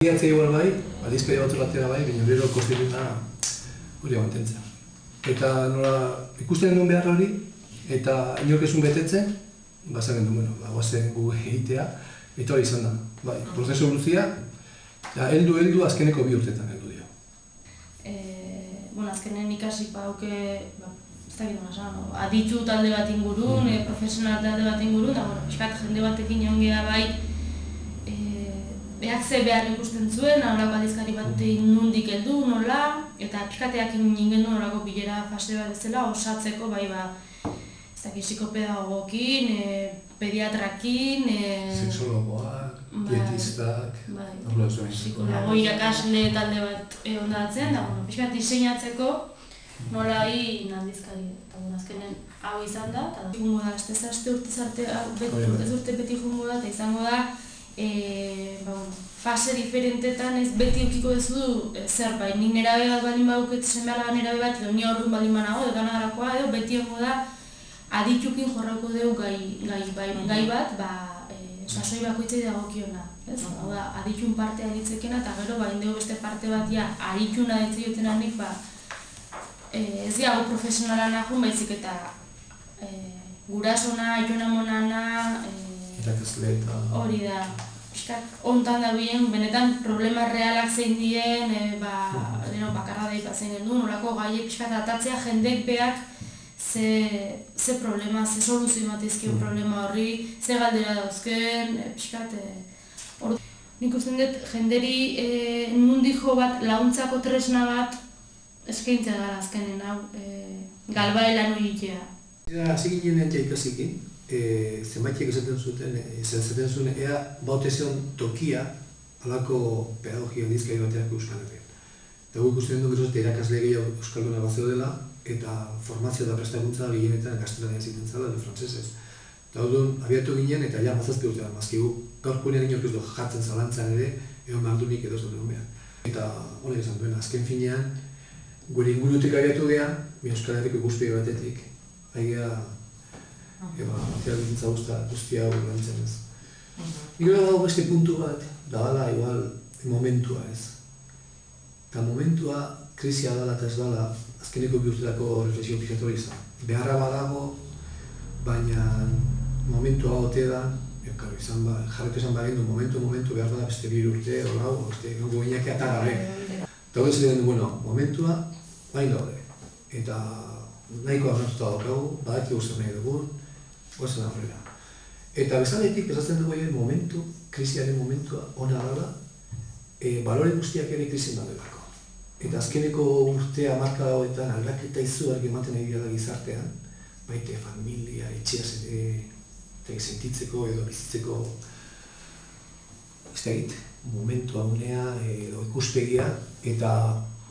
Biatzea igual bai, aldizkaria batzuk batera bai, baina gero kostiruna hori mantentzea. Eta nola ikusten duen behar hori, eta inork ezun betetzen, bazen duen, guazen gu egitea, eta hori izan da. Bai, prozesu luzia, eta heldu azkeneko 2 urtetan heldu dio. Azkenen ikasi pauke, ez dakit aditu talde bat ingurun, profesional talde bat ingurun, eta pixkat jende batekin egon geha bai, behak ze behar ikusten zuen, horako aldizkari bat nondik heldu, nola, eta pixkateak ingen duen horako bilera fase bat ezela, osatzeko, bai, ez dakit psikopedagogokin, pediatrakin, seksologoak, dietistak, psikologo irakasle talde bat ondatzen, da, pixkat diseinatzeko nola hi aldizkari. Eta azkenen hau izan da, eta jungo da, urtez urte beti jungo da, eta izango da, fase diferentetan ez beti eukiko dezu zerbait. Nik nerabe bat balin baduket semeala nerabe bat, edo ni aurrun balin banago, edo ganagarakoa, edo beti hongo da aditukin jorrako dugu gai bat, sasoi bakoitzei dagokiona. Hau da, aditun partea ditzekena, eta gero indegu beste parte bat adituna ditzioten handik, ez gago profesionala nahun, baizik eta gurasona, aitona monana, hori da, ontan da bien, benetan problema realak zein dien, bakarra da ipatzen gendu, nolako gaiek pixkat atatzea jendek behak ze problema, ze soluzio matizkien problema horri, ze galdera dauzken, pixkat, nik usten dut jenderi nundijo bat laguntzako tresna bat eskaintzea gara azkenen hau, galbaelan hori itea. Hasi ginen ikasikin, zenbaitiek esaten zuten ea baute zion tokia alako pedagogia aldizkari bateak Euskal Herrian. Eta guk ikusten du gero irakasle gehiago euskalduna bat zeudela eta formazio eta prestakuntza gehienetan gaztelania ziten zela edo frantsesez. Eta orduan abiatu ginen eta ja 17 urte damazkigu. Gaurkoenean inork ez du jartzen zalantzan ere egon behar du nik edo zuten behar. Eta hori esan duen, azken finean gure ingurutik abiatu geha, Euskal Herriko ikuspegi batetik, aigea teatritza guztia hori lantzen ez. Gero dago beste puntu bat, dala igual momentua ez. Eta momentua, krisia dala eta ez dala, azkeneko 2 urtetako reflexio fijatori izan. Beharra badago, baina momentua ote da, jarretu izan bagendu momentu behar da beste 2 urte, holau, gongo gineak atagabe. Eta hori zen momentua, bain daude. Eta nahiko agartuta daukagu, badakigu zer nahi dugun, gozen aurrera. Eta bezaletik pesatzen dugu momentu, krisiaren momentua ona dela, balore guztiak ere krisien daudelako. Eta azkeneko urtea marka dauetan aldaketa izugarri ematen ari gara gizartean, baite familia, etxea sentitzeko edo bizitzeko momentua, unea edo ikuspegia, eta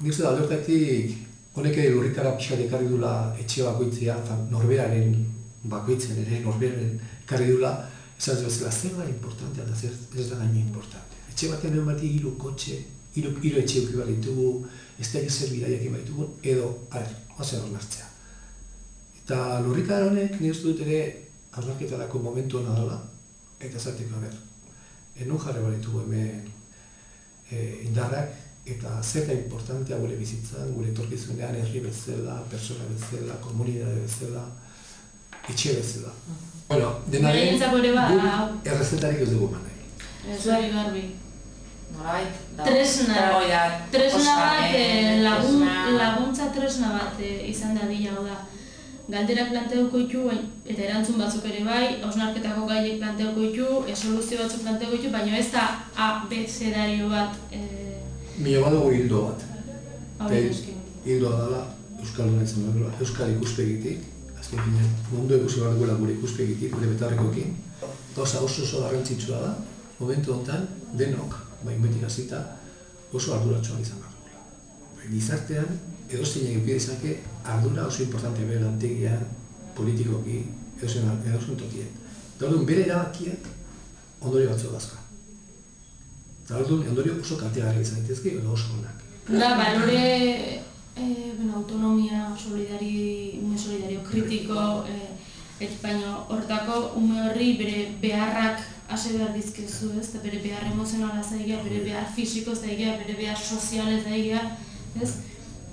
nik da alde hortatik honek lurrikara pixkat ekarri dula etxe bakoitzea, norberaren bakoitzen ere, norberaren ekarri dula, esan bezala zer da importantea eta zer ez da gaino importantea. Etxe batean egon bati 3 kotxe, 3 etxe euki bat ditugu, ez da ezer bidaiak baitugu, edo, oazen hornartzea. Eta lurrikara honek, nire uste dut ere, hausnarketarako momentu hona dela, eta zarteko, non jarri baritugu hemen indarrak, eta zer da importantea gure bizitzan, gure etorkizunean, herri bezala, persona bezala, komunidade bezala, etxe bezala. Dena den, guk errezetarik ez dugu manai. Zuari garbi. Tresna bat, laguntza tresna bat izan da dila, hau da. Galderak planteuko ditu, eta erantzun batzuk ere bai, hausnarketako gaiek planteuko ditu, soluzio batzuk planteuko ditu, baina ez da abecedario bat. Mila badugu hildo bat. Hildoa dela Euskalduna izan behar, Euskal ikuspegitik, azken finean, mundu ikusi behar duela gure ikuspegitik, gure betarrikokin. Gauza oso garrantzitsua da, momentu honetan, denok, betik hasita, oso arduratsuak izan behar dugula. Gizartean, edozeinak eukide izanke, ardura oso importante bere lantegian, politikoki, edozen tokien. Eta orduan, bere erabakiak ondorio batzuk dazka. Eta orduan, ondorio oso kaltegarri izan ditezke, edo oso honak. Da, balore autonomia, solidario kritiko, baina hortako ume horri bere beharrak ase behar dizkizu, ez? Eta bere behar emozionala zaigia, bere behar fisiko zaigia, bere behar soziale zaigia, ez?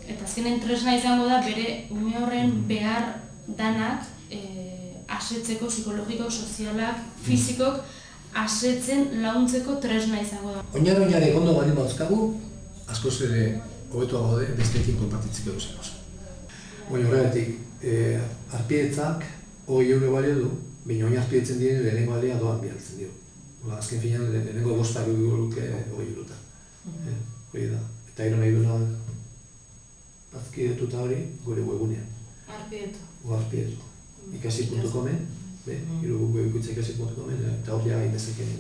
Eta azkenen tresna izango da bere ume horren behar danak asetzeko, psikologiko, sozialak, fizikok, asetzen laguntzeko tresna izango da. Oinarri ondo baldin bauzkagu, askoz ere hobeto gaude besteekin konpartitzeko duzenaz. Horregatik, arpietzak 20 euro balio du, baina oin arpietzen diren lehenengo alea doan bialtzen dio. Azken finean lehenengo bostak luke 20 eurotan. Hori da. Eta hiro nahi duena bazkidetuta hori gure webunean. Arpieto. Ikasi.comen, ikasi.comen, eta hori egin dezakeen